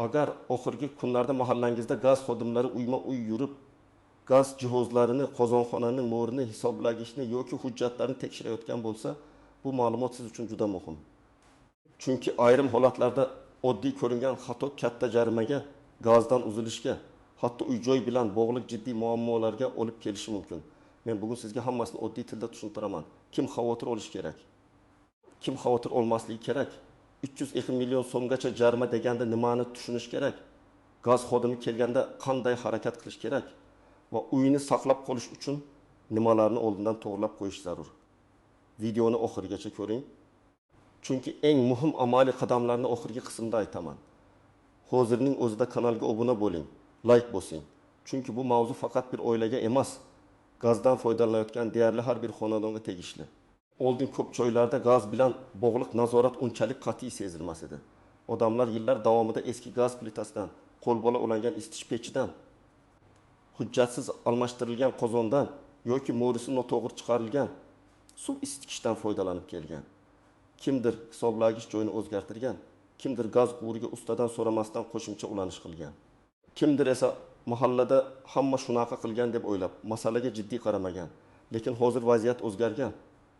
Agar oxirgi kunlarda mahallangizda gaz xodimlari uyma-uy yurib, gaz jihozlarini, qozonxonaning mo'rini, hisoblagichni yoki hujjatlarni tekshirayotgan bo'lsa, bu ma'lumot siz uchun juda muhim. Chunki ayrim holatlarda oddiy ko'ringan xato katta jarimaga, gazdan uzilishga, hatto uy-joy bilan bog'liq jiddiy muammolarga olib kelishi mumkin. Men bugun sizga hammasini oddiy tilda tushuntiraman. Kim xavotir olish kerak? Kim xavotir olmasligi kerak? 302 million so'mgacha jarima deganda nimani tushunish kerak? Gaz xodimi kelganda qanday harakat qilish kerak? Va uyni saqlab qolish uchun nimalarni oldindan to'g'rilab qo'yish zarur. Videoni oxirigacha ko'ring. Chunki eng muhim amaliy qadamlarni oxirgi qismda aytaman. Hozirning o'zida kanalga obuna bo'ling, like bosing. Chunki bu mavzu faqat bir oilaga emas, gazdan foydalanayotgan deyarli har bir xonadonga tegishli. Oldin ko'p joylarda gaz bilan bog'liq nazorat unchalik qat'iy sezilmas edi. Odamlar yillar davomida eski gaz plitasidan, qo'lbola ulangan isitish pechidan, hujjatsiz almashtirilgan qozondan yoki mo'risi noto'g'ri chiqarilgan suv isitgichdan foydalanib kelgan. Kimdir hisoblagich joyini o'zgartirgan, kimdir gaz quvuriga ustadan so'ramasdan qo'shimcha ulanish qilgan. Kimdir esa mahallada hamma shunaqa qilgan deb o'ylab, masalaga jiddiy qaramagan. Lekin hozir vaziyat o'zgargan.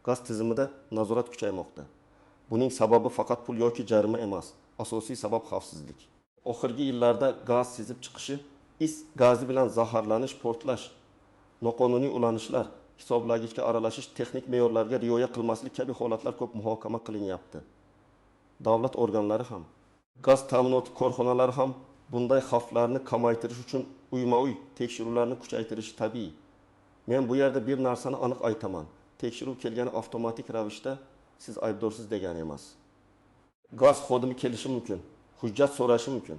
Gaz tizimida nazorat kuchaymoqda. Buning sababi faqat pul yoki jarima emas, asosiy sabab xavfsizlik. Oxirgi yillarda gaz sezib chiqishi, is gazi bilan zaharlanish, portlash, noqonuniy ulanishlar, hisoblagichga aralashish, texnik me'yorlarga rioya qilmaslik kabi holatlar ko'p muhokama qilinyapti. Davlat organlari ham, gaz ta'minoti korxonalari ham bunday xavflarni kamaytirish uchun uyma-uy tekshiruvlarni kuchaytirishi tabiiy. Men bu yerda bir narsani aniq aytaman. Tekshiruv kelgani avtomatik ravishda siz aybdorsiz degani emas. Gaz xodimi kelishi mumkin, hujjat so'rashi mumkin,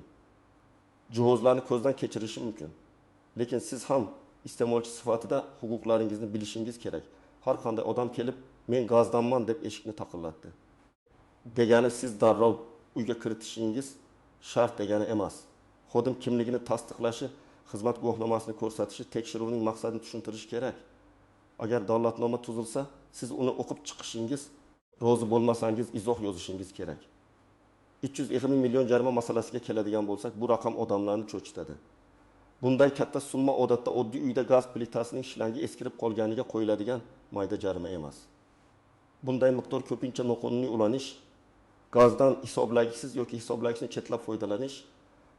jihozlarni ko'zdan kechirishi mumkin. Lekin siz ham iste'molchi sifatida huquqlaringizni bilishingiz kerak. Har qanday odam kelib, men gazdanman deb eshikni taqillatdi degani siz darrov uyga kiritishingiz shart degani emas. Xodim kimligini tasdiqlashi, xizmat guvohnomasini ko'rsatishi, tekshiruvning maqsadini tushuntirish kerak. Agar davlatnoma tuzilsa, siz uni o'qib chiqishingiz, rozi bo'lmasangiz izoh yozishingiz kerak. 320 million jarima masalasiga keladigan bo'lsak, bu raqam odamlarni cho'chitadi. Bunday katta summa odatda oddiy uyda gaz plitasining shlangi eskirib qolganiga qo'yiladigan mayda jarima emas. Bunday miqdor ko'pincha noqonuniy ulanish, gazdan hisoblagichsiz yoki hisoblagichni chetlab foydalanish,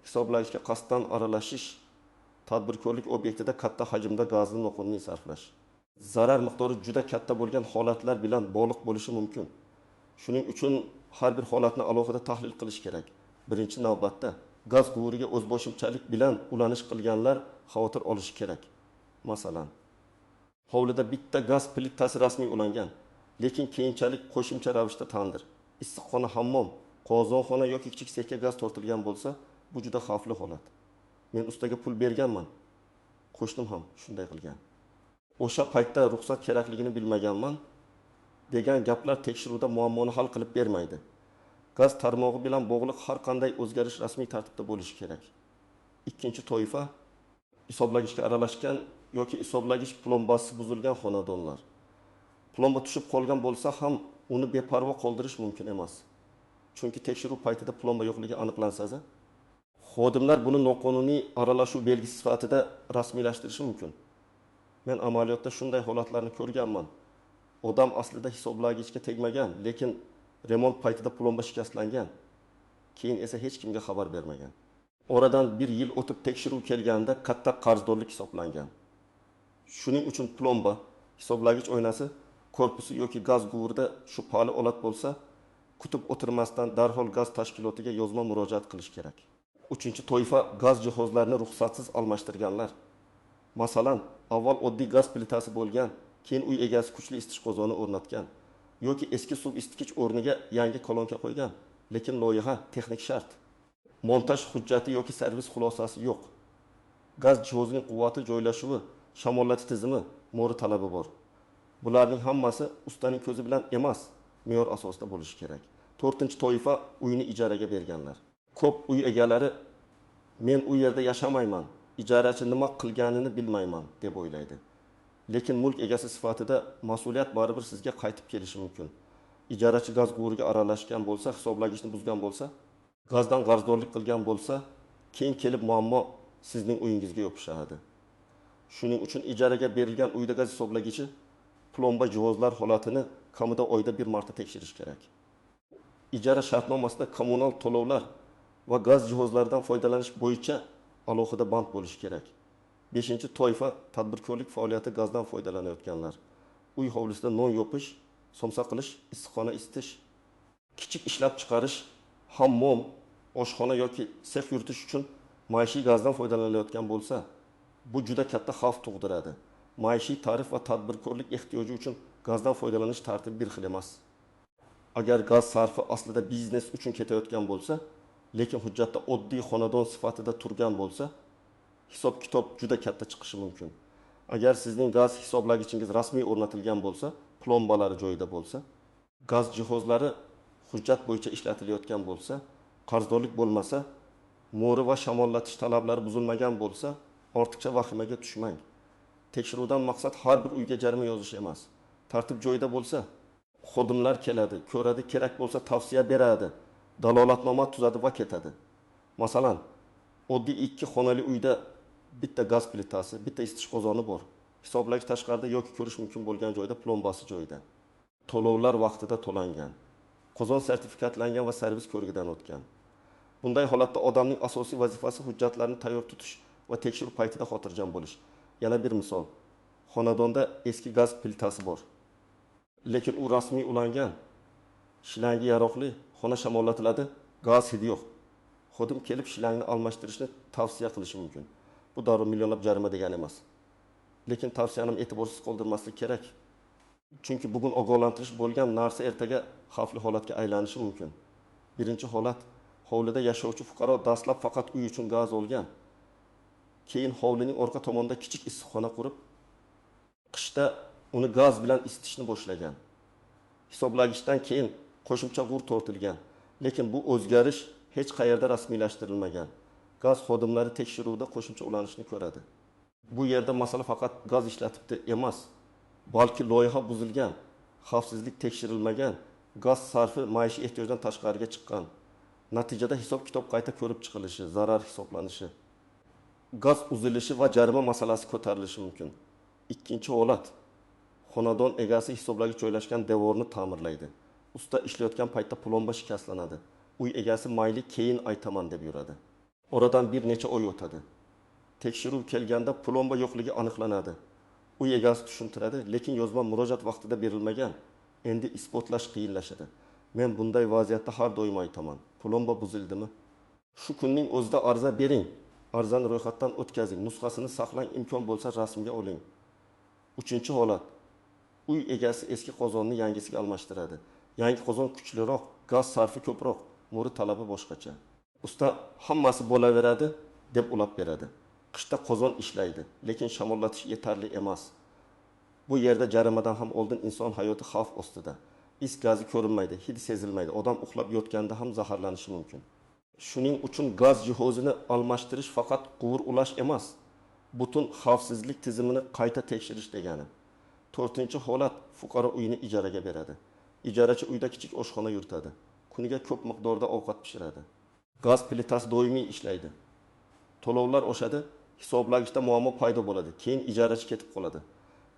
hisoblagichga qasddan aralashish, tadbirkorlik obyektida katta hajmda gazni noqonuniy sarflash. Zarar miqdori juda katta bo'lgan holatlar bilan bog'liq bo'lishi mumkin. Shuning uchun har bir holatni alohida tahlil qilish kerak. Birinchi navbatda gaz quvuriga o'zboshimchalik bilan ulanish qilganlar xavotir olishi kerak. Masalan, hovlida bitta gaz plitasi rasmiy ulangan, lekin keyinchalik qo'shimcha ravishda tandir, issiqxona, hammom, qozonxona yoki kichik sekka gaz tortilgan bo'lsa, bu juda xavfli holat. Men ustaga pul berganman. Qo'shnim ham shunday qilgan. O'sha paytda ruxsat kerakligini bilmaganman degan gaplar tekshiruvda muammoni hal qilib bermaydi. Gaz tarmog'i bilan bog'liq har qanday o'zgarish rasmiy tartibda bo'lishi kerak. Ikkinchi toifa hisoblagichga aralashgan yoki hisoblagich plombasi buzilgan xonadonlar. Plomba tushib qolgan bo'lsa ham uni beparvo qoldirish mumkin emas. Chunki tekshiruv paytida plomba yo'qligi aniqlansa, xodimlar buni noqonuniy aralashuv belgisi sifatida rasmiylashtirishi mumkin. Men amaliyotda shunday holatlarni ko'rganman. Odam aslida hisoblagichga tegmagan, lekin remont paytida plomba shikastlangan. Keyin esa hech kimga xabar bermagan. Oradan bir yil o'tib tekshiruv kelganda katta qarzdorlik hisoblangan. Shuning uchun plomba, hisoblagich oynasi, korpusi yoki gaz quvurida shubhali holat bo'lsa, kutib o'tirmasdan darhol gaz tashkilotiga yozma murojaat qilish kerak. Uchinchi toifa gaz jihozlarini ruxsatsiz almashtirganlar. Masalan, avval oddiy gaz plitasi bo'lgan, keyin uy egasi kuchli isitish qozoni o'rnatgan yoki eski suv isitgich o'rniga yangi kolonka qo'ygan, lekin loyiha, texnik shart, montaj hujjati yoki servis xulosasi yo'q. Gaz jihozining quvvati, joylashuvi, shamollatish tizimi, mo'ri talabi bor. Bularning hammasi ustaning ko'zi bilan emas, me'yor asosida bo'lishi kerak. To'rtinchi toifa uyni ijaraga berganlar. Ko'p uy egalari men u yerda yashamayman, ijarachi nima qilganini bilmayman deb o'ylaydi. Lekin mulk egasi sifatida mas'uliyat baribir sizga qaytib kelishi mumkin. Ijarachi gaz quvuriga aralashgan bo'lsa, hisoblagichni buzgan bo'lsa, Gazdan qarzdorlik qilgan bo'lsa, keyin kelib muammo sizning uyingizga yopishadi. Shuning uchun ijaraga berilgan uyda gaz hisoblagichi plomba jihozlar holatini kamida oyda bir marta tekshirish kerak. İcara shartnomasida kommunal to'lovlar va gaz jihozlaridan foydalanish bo'yicha alohida band bo'lishi kerak. 5-toifa tadbirkorlik faoliyati gazdan foydalanayotganlar. Uy hovlisida non yopish, somsa qilish, issiqxona isitish, kichik ishlab chiqarish, hammom, oshxona yoki sex yuritish uchun maishiy gazdan foydalanilayotgan bo'lsa, bu juda katta xavf tug'diradi. Maishiy tarif va tadbirkorlik ehtiyoji uchun gazdan foydalanish tartibi bir xil emas. Agar gaz sarfi aslida biznes uchun ketayotgan bo'lsa, lekin hujjatda oddiy xonadon sifatida turgan bo'lsa, hisob-kitob juda katta chiqishi mumkin. Agar sizning gaz hisoblagichingiz rasmiy o'rnatilgan bo'lsa, plombalari joyida bo'lsa, gaz jihozlari hujjat bo'yicha ishlatilayotgan bo'lsa, qarzdorlik bo'lmasa, mo'ri va shamollatish talablari buzilmagan bo'lsa, ortiqcha vahimaga tushmang. Tekshiruvdan maqsad har bir uyga jarima yozish emas. Tartib joyida bo'lsa, xodimlar keladi, ko'radi, kerak bo'lsa tavsiya beradi, dalolatnoma tuzadi va ketadi. Masalan, oddiy 2 xonali uyda bitta gaz plitasi, bitta isitish qozoni bor. Hisoblagich tashqarida yoki ko'rish mumkin bo'lgan joyda plombasi joyida. To'lovlar vaqtida to'langan. Qozon sertifikatlangan va servis ko'rigidan o'tgan. Bunday holatda odamning asosiy vazifasi hujjatlarni tayyor tutish va tekshiruv paytida xotirjam bo'lish. Yana bir misol. Xonadonda eski gaz plitasi bor. Lekin u rasmiy ulangan, shlangi yaroqli, xona shamollatiladi, gaz hidi yo'q. Xodim kelib shlangni almashtirishni tavsiya qilishi mumkin. Bu darrov millionlab jarima degani emas. Lekin tavsiyani e'tiborsiz qoldirmaslik kerak. Chunki bugun ogohlantirish bo'lgan narsa ertaga xavfli holatga aylanishi mumkin. Birinchi holat, hovlida yashovchi fuqaro dastlab faqat uy uchun gaz olgan. Keyin hovlining orqa tomonida kichik issiqxona qurib, qishda uni gaz bilan isitishni boshlagan. Hisoblagichdan keyin qo'shimcha g'ur tortilgan. Lekin bu o'zgarish hech qayerda rasmiylashtirilmagan. Gaz xodimlari tekshiruvda qo'shimcha ulanishni ko'radi. Bu yerda masala faqat gaz ishlatibdi emas, balki loyiha buzilgan, xavfsizlik tekshirilmagan, gaz sarfi maishiy ehtiyojdan tashqariga chiqqan. Natijada hisob-kitob qayta ko'rib chiqilishi, zarar hisoblanishi, gaz uzilishi va jarima masalasi ko'tarilishi mumkin. Ikkinchi holat, xonadon egasi hisoblagich joylashgan devorni ta'mirlaydi. Usta ishlayotgan paytda plomba shikastlanadi. Uy egasi mayli keyin aytaman deb yuradi. Oradan bir necha oy o'tadi. Tekshiruv kelganda plomba yo'qligi aniqlanadi. Uy egasi tushuntiradi, lekin yozma murojaat vaqtida berilmagan. Endi isbotlash qiyinlashadi. Men bunday vaziyatda har doim aytaman. Plomba buzildimi? Shu kunning o'zida arza bering. Arzani ro'yxatdan o'tkazing, nusxasini saqlang, imkon bo'lsa rasmga oling. Uchinchi holat. Uy egasi eski qozonni yangisiga almashtiradi. Yangi qozon kuchliroq, gaz sarfi ko'proq, mo'ri talabi boshqacha. Usta hammasi bo'laveradi deb ulab beradi. Qishda qozon ishlaydi, lekin shamollatish yetarli emas. Bu yerda jarimadan ham oldin inson hayoti xavf ostida. Is gazi ko'rinmaydi, hidi sezilmaydi. Odam uxlab yotganda ham zaharlanishi mumkin. Shuning uchun gaz jihozini almashtirish faqat quvur ulash emas, butun xavfsizlik tizimini qayta tekshirish degani. 4-holat, fuqaro uyini ijaraga beradi. Ijarachi uyda kichik oshxona yuritadi. Kuniga ko'p miqdorda ovqat pishiradi. Gaz plitasi doimiy ishlaydi. To'lovlar oshadi, hisoblagichda muammo paydo bo'ladi. Keyin ijarachi ketib qoladi.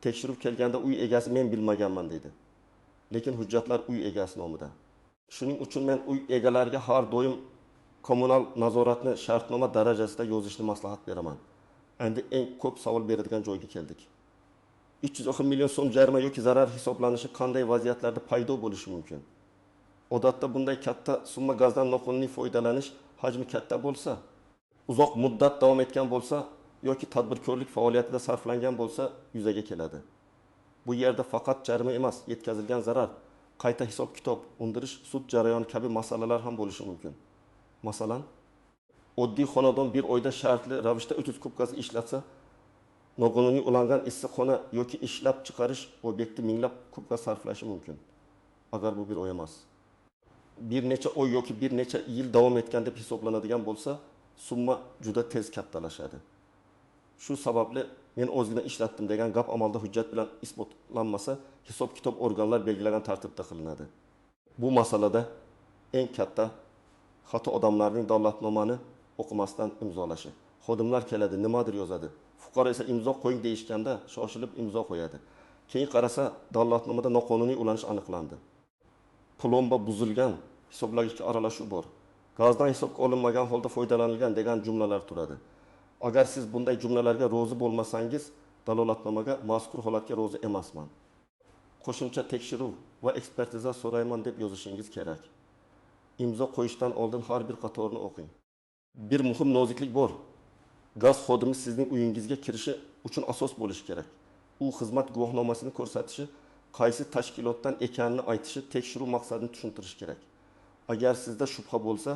Tekshiruv kelganda uy egasi men bilmaganman deydi. Lekin hujjatlar uy egasi nomida. Shuning uchun men uy egalariga har doim kommunal nazoratni shartnoma darajasida yozishni maslahat beraman. Endi eng ko'p savol beradigan joyga keldik. 310 million so'm jarima yoki zarar hisoblanishi qanday vaziyatlarda paydo bo'lishi mumkin? Odatda bunday katta summa gazdan noqonuniy foydalanish hajmi katta bo'lsa, uzoq muddat davom etgan bo'lsa yoki tadbirkorlik faoliyatida sarflangan bo'lsa yuzaga keladi. Bu yerda faqat jarima emas, yetkazilgan zarar, qayta hisob-kitob, undirish, sud jarayoni kabi masalalar ham bo'lishi mumkin. Masalan, oddiy xonadon bir oyda shartli ravishda 30 kub gaz ishlatsa, noqonuniy ulangan issiqxona yoki ishlab chiqarish obyekti minglab kub gaz sarflashi mumkin. Agar bu bir oy emas. Bir necha oy yoki bir necha yil davom etgan deb hisoblanadigan bo'lsa, summa juda tez kattalashadi. Shu sababli men o'zgina ishlatdim degan gap amalda hujjat bilan isbotlanmasa, hisob-kitob organlar belgilagan tartibda qilinadi. Bu masalada eng katta hatto odamlarning davlatnomani o'qimasdan imzolashi. Xodimlar keladi, nimadir yozadi. Fuqaro esa imzo qo'ying deyishganda shoshilib imzo qo'yadi. Keyin qarasa, davlatnomada noqonuniy ulanish aniqlandi. Plomba buzilgan, hisoblagichga aralashuv bor. Gazdan hisobga olinmagan holda foydalanilgan degan jumlalar turadi. Agar siz bunday jumlalarga rozi bo'lmasangiz, dalolatnomaga mazkur holatga rozi emasman. Qo'shimcha tekshiruv va ekspertiza so'rayman deb yozishingiz kerak. İmzo qo'yishdan oldin har bir qatorni o'qing. Bir muhim noziklik bor. Gaz xodimi sizning uyingizga kirishi uchun asos bo'lishi kerak. U xizmat guvohnomasini ko'rsatishi, qaysi tashkilotdan ekanini aytishi, tekshiruv maqsadini tushuntirishi kerak. Agar sizda shubha bo'lsa,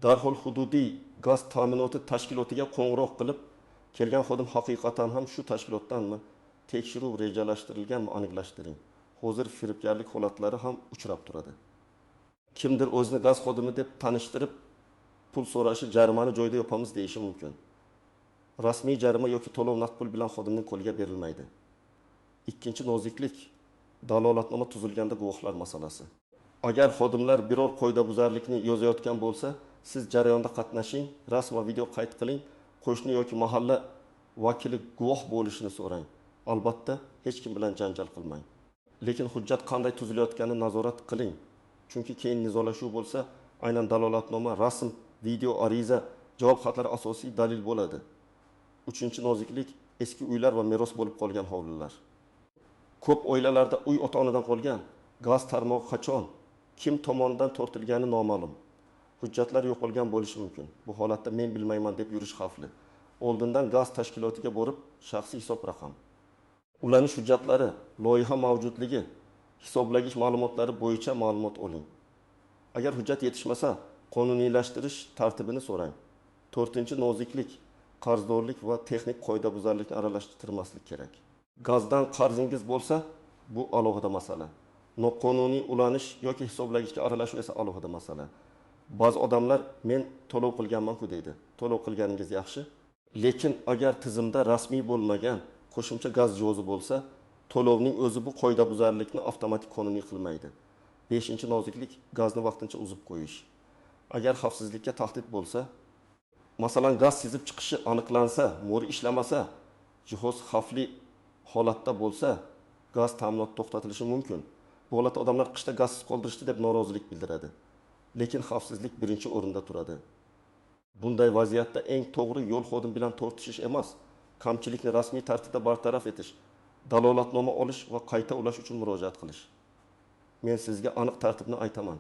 darhol hududiy gaz ta'minoti tashkilotiga qo'ng'iroq qilib, kelgan xodim haqiqatan ham shu tashkilotdanmi, tekshiruv rejalashtirilganmi aniqlashtiring. Hozir firibgarlik holatlari ham uchrab turadi. Kimdir o'zini gaz xodimi deb tanishtirib, pul so'rashi, jarimani joyda yopamiz deyishi mumkin. Rasmiy jarima yoki to'lov naqd pul bilan xodimning qo'liga berilmaydi. Ikkinchi noziklik, dalolatnoma tuzilganda guvohlar masalasi. Agar xodimlar biror qoidabuzarlikni yozayotgan bo'lsa, siz jarayonda qatnashing, rasm va video qayd qiling, qo'shni yoki mahalla vakili guvoh bo'lishini so'rang. Albatta, hech kim bilan janjal qilmang. Lekin hujjat qanday tuzilayotganini nazorat qiling. Chunki keyin nizolashuv bo'lsa, aynan dalolatnoma, rasm, video, ariza, javob xatlari asosiy dalil bo'ladi. Uchinchi noziklik, eski uylar va meros bo'lib qolgan hovlilar. Ko'p oilalarda uy ota-onadan qolgan, gaz tarmog'i qachon, kim tomonidan tortilgani noma'lum. Hujjatlar yo'qolgan bo'lishi mumkin. Bu holatda men bilmayman deb yurish xavfli. Oldindan gaz tashkilotiga borib, shaxsiy hisob raqam, ulanish hujjatlari, loyiha mavjudligi, hisoblagich ma'lumotlari bo'yicha ma'lumot oling. Agar hujjat yetishmasa, qonuniylashtirish tartibini so'rang. 4-noziklik, qarzdorlik va texnik qoidabuzarlikni aralashtirmaslik kerak. Gazdan qarzingiz bo'lsa, bu alohida masala. Noqonuniy ulanish yoki hisoblagichga aralashuv esa alohida masala. Ba'zi odamlar men to'lov qilganman-ku deydi. To'lov qilganingiz yaxshi, lekin agar tizimda rasmiy bo'lmagan qo'shimcha gaz jihozi bo'lsa, to'lovning o'zi bu qoidabuzarlikni avtomatik qonuniy qilmaydi. 5-noziklik, gazni vaqtincha uzib qo'yish. Agar xavfsizlikka tahdid bo'lsa, masalan, gaz sizib chiqishi aniqlansa, mo'ri ishlamasa, jihoz xavfli holatda bo'lsa, gaz ta'minoti to'xtatilishi mumkin. Bu holatda odamlar qishda gazsiz qoldirishdi deb norozilik bildiradi. Lekin xavfsizlik birinchi o'rinda turadi. Bunday vaziyatda eng to'g'ri yo'l xodim bilan tortishish emas, kamchilikni rasmiy tartibda bartaraf etish, dalolatnoma olish va qayta ulash uchun murojaat qilish. Men sizga aniq tartibni aytaman.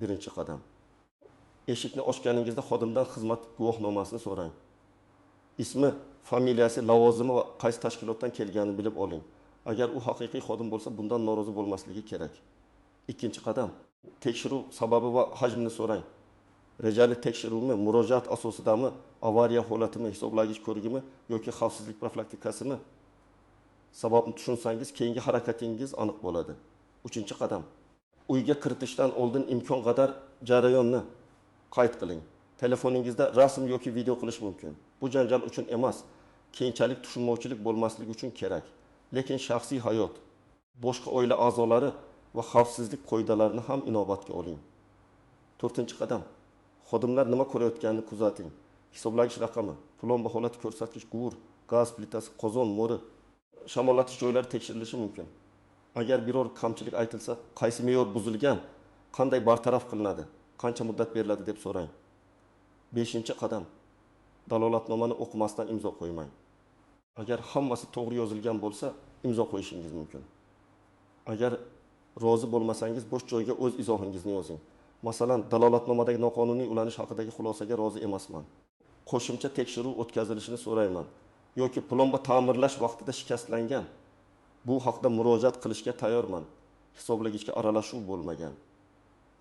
Birinchi qadam. Eshikni ochganingizda xodimdan xizmat guvohnomasini so'rang. Ismi, familiyasi, lavozimi va qaysi tashkilotdan kelganini bilib oling. Agar u haqiqiy xodim bo'lsa, bundan norozi bo'lmasligi kerak. Ikkinchi qadam. Tekshiruv sababi va hajmini so'rang. Rejali tekshiruvmi, murojaat asosidami, avariya holatimi, hisoblagich ko'rigimi yoki xavfsizlik profilaktikasimi? Sababni tushunsangiz, keyingi harakatingiz aniq bo'ladi. 3-qadam. Uyga kiritishdan oldin imkon qadar jarayonni qayd qiling. Telefoningizda rasm yoki video qilish mumkin. Bu janjal uchun emas, keyinchalik tushunmovchilik bo'lmasligi uchun kerak. Lekin shaxsiy hayot, boshqa oila a'zolari va xavfsizlik qoidalarini ham inobatga oling. 4-qadam. Xodimlar nima ko'rayotganini kuzating. Hisoblagich raqami, plomba holati ko'rsatkich, quvur, gaz plitasi, qozon, mo'ri, shamollatish joylari tekshirilishi mumkin. Agar biror kamchilik aytilsa, qaysi me'yor buzilgan, qanday bartaraf qilinadi, qancha muddat beriladi deb so'rang. 5-qadam. Dalolatnomani o'qimasdan imzo qo'ymang. Agar hammasi to'g'ri yozilgan bo'lsa, imzo qo'yishingiz mumkin. Agar rozi bo'lmasangiz, bo'sh joyga o'z izohingizni yozing. Masalan, dalolatnomadagi noqonuniy ulanish haqidagi xulosaga rozi emasman. Qo'shimcha tekshiruv o'tkazilishini so'rayman. Yoki plomba ta'mirlash vaqtida shikastlangan. Bu haqda murojaat qilishga tayyorman. Hisoblagichga aralashuv bo'lmagan.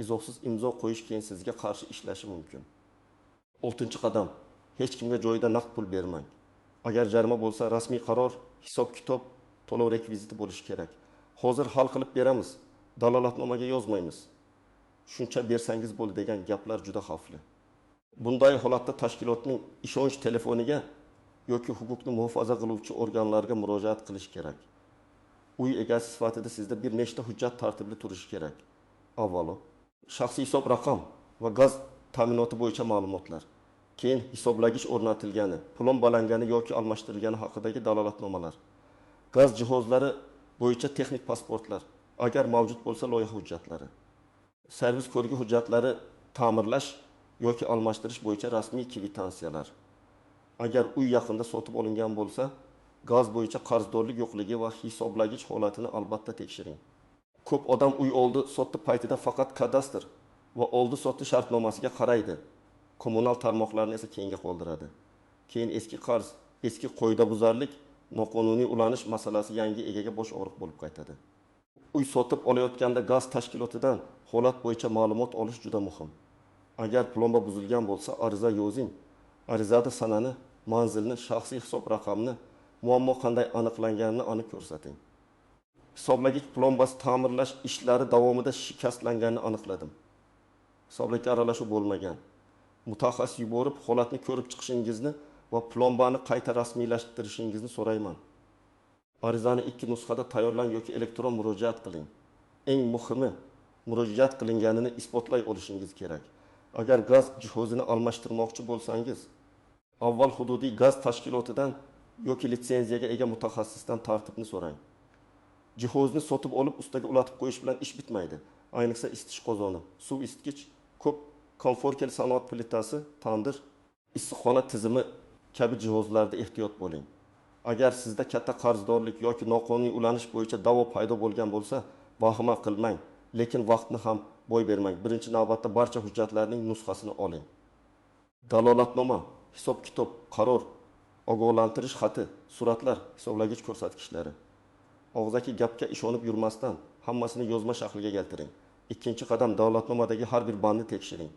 Izohsiz imzo qo'yish keyin sizga qarshi ishlashi mumkin. 6-qadam. Hech kimga joyida naqd pul bermang. Agar jarima bo'lsa, rasmiy qaror, hisob-kitob, to'lov rekviziti bo'lishi kerak. Hozir hal qilib beramiz. Dalolatnomaga yozmaymiz. Shuncha bersangiz bo'ldi degan gaplar juda xavfli. Bunday holatda tashkilotning ishonch telefoniga yoki huquqni muhofaza qiluvchi organlarga murojaat qilish kerak. Uy egasi sifatida sizda bir nechta hujjat tartibli turishi kerak. Avvalo, shaxsiy hisob raqam va gaz ta'minoti bo'yicha ma'lumotlar, keyin hisoblagich o'rnatilgani, plombalangani yoki almashtirilgani haqidagi dalolatnomalar, gaz jihozlari bo'yicha texnik pasportlar, agar mavjud bo'lsa loyiha hujjatlari, servis ko'rgi hujjatlari, ta'mirlash yoki almashtirish bo'yicha rasmiy kvitansiyalar. Agar uy yaqinda sotib olingan bo'lsa, gaz bo'yicha qarzdorlik yo'qligi va hisoblagich holatini albatta tekshiring. Ko'p odam uy oldi sotdi paytida faqat kadastr va oldi sotdi shartnomasiga qaraydi. Kommunal tarmoqlarni esa keyinga qoldiradi. Keyin eski qarz, eski qoidabuzarlik, noqonuniy ulanish masalasi yangi egaga bosh og'riq bo'lib qaytadi. Uy sotib olayotganda gaz tashkilotidan holat bo'yicha ma'lumot olish juda muhim. Agar plomba buzilgan bo'lsa, ariza yozing. Arizada sanani, manzilni, shaxsiy hisob raqamini, muammo qanday aniqlanganini aniq ko'rsating. Hisoblagich plombasi ta'mirlash ishlari davomida shikastlanganini aniqladim. Hisoblikka aralashuv bo'lmagan. Mutaxassis yuborib, holatni ko'rib chiqishingizni va plombani qayta rasmiylashtirishingizni so'rayman. Arizani 2 nusxada tayyorlang yoki elektron murojaat qiling. Eng muhimi, murojaat qilinganini isbotlay olishingiz kerak. Agar gaz jihozini almashtirmoqchi bo'lsangiz, avval hududiy gaz tashkilotidan yoki litsenziyaga ega mutaxassisdan tartibni so'rang. Jihozni sotib olib ustaga ulatib qo'yish bilan ish bitmaydi. Ayniqsa isitish qozoni, suv isitgich, ko'p konforkel sanoat plitasi, tandir, issiqxona tizimi kabi jihozlarda ehtiyot bo'ling. Agar sizda katta qarzdorlik yoki noqonuniy ulanish bo'yicha da'vo paydo bo'lgan bo'lsa, vahima qilmang, lekin vaqtni ham boy bermang. Birinchi navbatda barcha hujjatlarning nusxasini oling. Dalolatnoma, hisob-kitob, qaror, ogohlantirish xati, suratlar, hisoblagich ko'rsatkichlari. Og'zaki gapga ishonib yurmasdan hammasini yozma shakliga keltiring. Ikkinchi qadam, dalolatnomadagi har bir bandni tekshiring.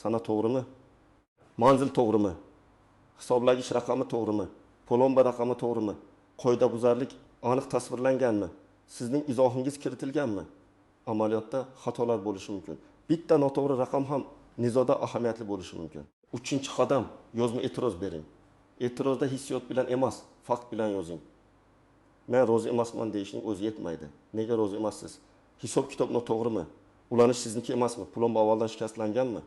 Sana to'g'rimi? Manzil to'g'rimi? Hisoblagich raqami to'g'rimi? Plomba raqami to'g'rimi? Qoidabuzarlik aniq tasvirlanganmi? Sizning izohingiz kiritilganmi? Amaliyotda xatolar bo'lishi mumkin. Bitta noto'g'ri raqam ham nizoda ahamiyatli bo'lishi mumkin. Uchinchi qadam, yozma e'tiroz bering. E'tirozda hissiyot bilan emas, fakt bilan yozing. Men rozi emasman deyishning o'zi yetmaydi. Nega rozi emassiz? Hisob-kitob noto'g'rimi? Ulanish sizniki emasmi? Plomba avvaldan shikastlanganmi?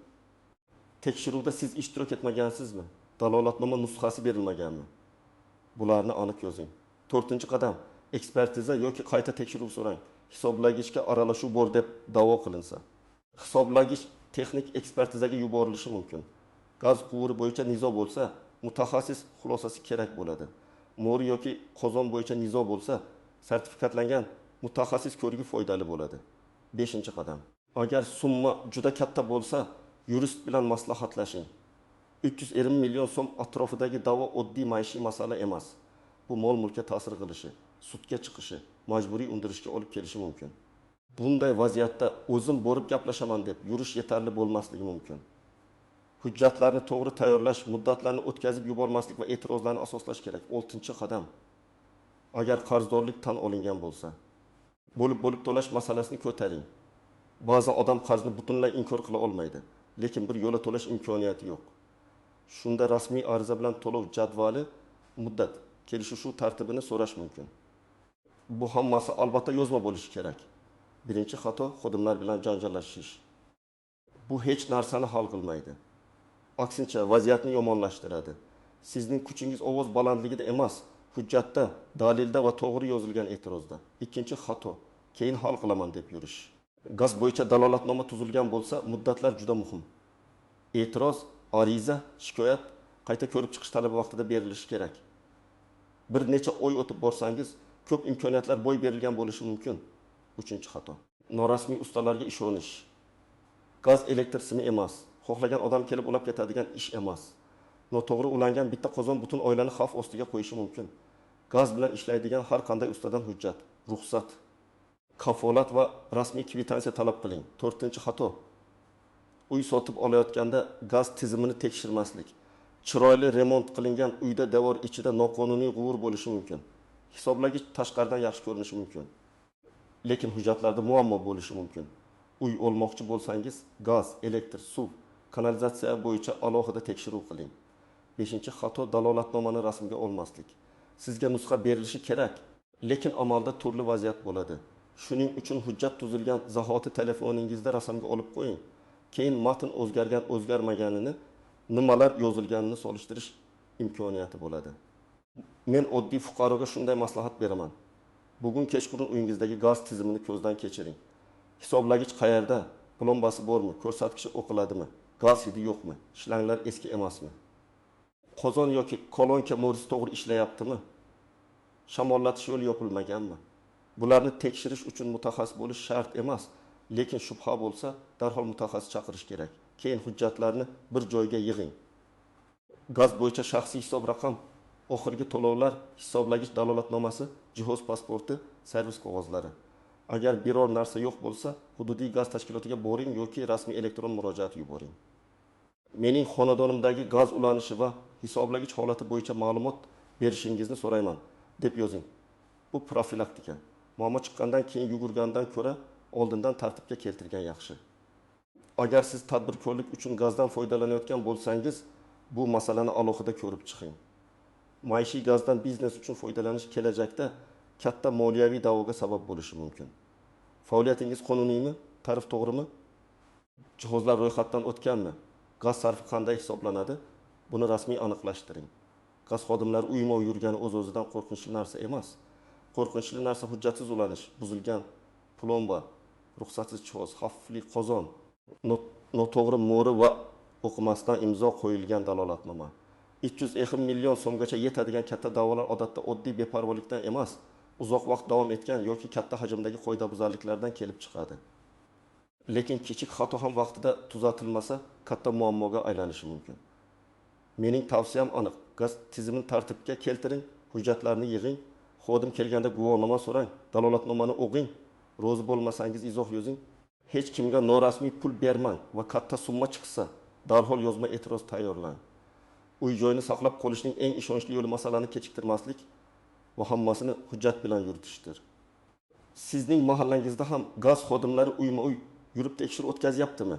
Tekshiruvda siz ishtirok etmagansizmi? Dalolatnoma nusxasi berilmaganmi? Bularni aniq yozing. 4-qadam, ekspertiza yoki qayta tekshiruv so'rang. Hisoblagichga aralashuv bor deb da'vo qilinsa, hisoblagich texnik ekspertizaga yuborilishi mumkin. Gaz quvuri bo'yicha nizo bo'lsa, mutaxassis xulosasi kerak bo'ladi. Mo'ri yoki qozon bo'yicha nizo bo'lsa, sertifikatlangan mutaxassis ko'rigi foydali bo'ladi. 5-qadam. Agar summa juda katta bo'lsa, yurist bilan maslahatlashing. 320 million so'm atrofidagi da'vo oddiy maishiy masala emas. Bu mol-mulkka ta'sir qilishi, sudga chiqishi, majburiy undirishga olib kelishi mumkin. Bunday vaziyatda o'zim borib gaplashaman deb yurish yetarli bo'lmasligi mumkin. Hujjatlarni to'g'ri tayyorlash, muddatlarni o'tkazib yubormaslik va e'tirozlarni asoslash kerak. 6-qadam. Agar qarzdorlik tan olingan bo'lsa, bo'lib to'lash masalasini ko'taring. Ba'zan odam qarzni butunlay inkor qila olmaydi, lekin bir yo'la to'lash imkoniyati yo'q. Shunda rasmiy ariza bilan to'lov jadvali, muddat, kelishuv tartibini so'rash mumkin. Bu hammasi albatta yozma bo'lishi kerak. Birinchi xato xodimlar bilan janjallashish. Bu hech narsani hal qilmaydi. Aksincha, vaziyatni yomonlashtiradi. Sizning kuchingiz ovoz balandligida emas, hujjatda, dalilda va to'g'ri yozilgan e'tirozda. Ikkinchi xato, keyin hal qilaman deb yurish. Gaz bo'yicha dalolatnoma tuzilgan bo'lsa, muddatlar juda muhim. E'tiroz, ariza, shikoyat qayta ko'rib chiqish talabi vaqtida berilishi kerak. Bir necha oy o'tib borsangiz, ko'p imkoniyatlar boy berilgan bo'lishi mumkin. 3-xato. Norasmiy ustalarga ishonish. Gaz elektr simi emas. Xohlagan odam kelib ulab ketadigan ish emas. Noto'g'ri ulangan bitta qozon butun oilani xavf ostiga qo'yishi mumkin. Gaz bilan ishlaydigan har qanday ustadan hujjat, ruxsat, kafolat va rasmiy kvitansiya talab qiling. 4-xato. Uy sotib olayotganda gaz tizimini tekshirmaslik. Chiroyli remont qilingan uyda devor ichida noqonuniy quvur bo'lishi mumkin. Hisoblagich tashqaridan yaxshi ko'rinishi mumkin. Lekin hujjatlarda muammo bo'lishi mumkin. Uy olmoqchi bo'lsangiz, gaz, elektr, suv, kanalizatsiya bo'yicha alohida tekshiruv qiling. 5-xato, dalolatnomani rasmga olmaslik. Sizga nusxa berilishi kerak, lekin amalda turli vaziyat bo'ladi. Shuning uchun hujjat tuzilgan zahoti telefoningizda rasmga olib qo'ying. keyin matn o'zgargan, o'zgarmaganini, nimalar yozilganini solishtirish imkoniyati bo'ladi. Men oddiy fuqaroga shunday maslahat beraman. Bugun kechqurun uyingizdagi gaz tizimini ko'zdan kechiring. Hisoblagich qayerda? Plombasi bormi? Ko'rsatkichi o'qiladimi? Gaz hidi yo'qmi? Shlanglar eski emasmi? Qozon yoki kolonka mo'risi to'g'ri ishlayaptimi? Shamollatish yo'li yopilmaganmi? Bularni tekshirish uchun mutaxassis bo'lish shart emas, lekin shubha bo'lsa, darhol mutaxassis chaqirish kerak. Keyin hujjatlarni bir joyga yig'ing. Gaz bo'yicha shaxsiy hisob raqam, oxirgi to'lovlar, hisoblagich dalolatnomasi, jihoz pasporti, servis qog'ozlari. Agar biror narsa yo'q bo'lsa, hududiy gaz tashkilotiga boring yoki rasmiy elektron murojaat yuboring. Mening xonadonimdagi gaz ulanishi va hisoblagich holati bo'yicha ma'lumot berishingizni so'rayman, deb yozing. Bu profilaktika. Muammo chiqqandan keyin yugurgandan ko'ra oldindan tartibga keltirgan yaxshi. Agar siz tadbirkorlik uchun gazdan foydalanayotgan bo'lsangiz, bu masalani alohida ko'rib chiqing. Maishiy gazdan biznes uchun foydalanish kelajakda katta moliyaviy da'voga sabab bo'lishi mumkin. Faoliyatingiz qonuniymi? Tarif to'g'rimi? Jihozlar ro'yxatdan o'tganmi? Gaz sarfi qanday hisoblanadi? Buni rasmiy aniqlashtiring. Gaz xodimlari uyma-uy yurgani o'z-o'zidan qo'rqinchli narsa emas. Qo'rqinchli narsa hujjatsiz ulanish, buzilgan plomba, ruxsatsiz jihoz, xavfli qozon, noto'g'ri mo'ri va o'qimasdan imzo qo'yilgan dalolatnoma. 300 million so'mgacha yetadigan katta da'volar odatda oddiy beparvolikdan emas, uzoq vaqt davom etgan yoki katta hajmdagi qoidabuzarliklardan kelib chiqadi. Lekin kichik xato ham vaqtida tuzatilmasa, katta muammoga aylanishi mumkin. Mening tavsiyam aniq. Gaz tizimini tartibga keltiring, hujjatlarni yig'ing, xodim kelganda guvohnoma so'rang, dalolatnomani o'qing, rozi bo'lmasangiz izoh yozing. Hech kimga norasmiy pul bermang va katta summa chiqsa, darhol yozma e'tiroz tayyorlang. Uy-joyni saqlab qolishning eng ishonchli yo'li masalani kechiktirmaslik va hammasini hujjat bilan yuritishdir. Sizning mahallangizda ham gaz xodimlari uyma-uy yurib tekshirib o'tkazyaptimi?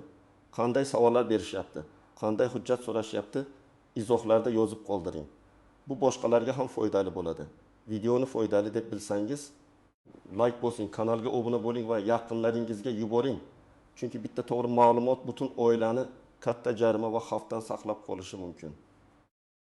Qanday savollar berishyapti? Qanday hujjat so'rashyapti? Izohlarda yozib qoldiring. Bu boshqalarga ham foydali bo'ladi. Videoni foydali deb bilsangiz, like bosing, kanalga obuna bo'ling va yaqinlaringizga yuboring. Chunki bitta to'g'ri ma'lumot butun oilani katta jarima va xavfdan saqlab qolishi mumkin.